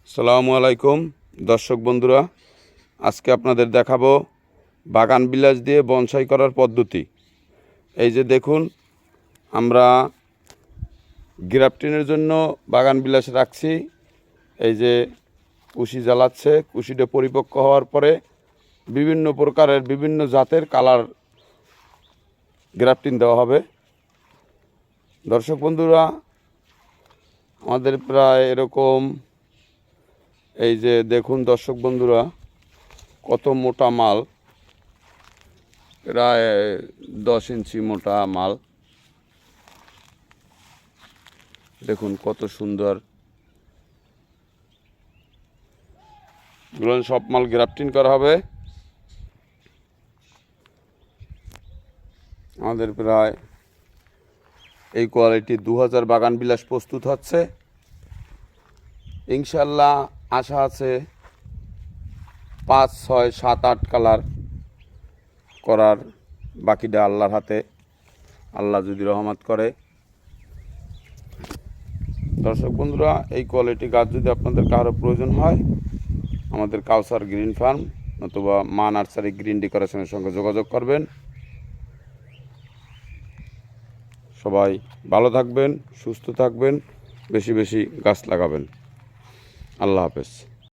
আসসালামু আলাইকুম দর্শক বন্ধুরা, আজকে আপনাদের দেখাবো বাগান বিলাস দিয়ে বনসাই করার পদ্ধতি। এই যে দেখুন, আমরা গ্রাফটিনের জন্য বাগান বিলাস রাখছি। এই যে কুশি জ্বালাচ্ছে, কুশিটা পরিপক্ক হওয়ার পরে বিভিন্ন প্রকারের বিভিন্ন জাতের কালার গ্রাফটিন দেওয়া হবে। দর্শক বন্ধুরা, আমাদের প্রায় এরকম, এই যে দেখুন দর্শক বন্ধুরা, কত মোটা মাল, প্রায় 10 ইঞ্চি মোটা মাল। দেখুন কত সুন্দর, এগুলো সব মাল গ্রাফটিং করা হবে। আমাদের প্রায় এই কোয়ালিটি 2000 বাগান বিলাস প্রস্তুত হচ্ছে। ইনশাল্লাহ আশা আছে 5, 6, 7, 8 কালার করার, বাকিটা আল্লাহর হাতে, আল্লাহ যদি রহমত করে। দর্শক বন্ধুরা, এই কোয়ালিটি গাছ যদি আপনাদের কারো প্রয়োজন হয়, আমাদের কাউসার গ্রিন ফার্ম অথবা মা নার্সারি গ্রিন ডেকোরেশনের সঙ্গে যোগাযোগ করবেন। সবাই ভালো থাকবেন, সুস্থ থাকবেন, বেশি বেশি গাছ লাগাবেন। আল্লাহ হাফেজ।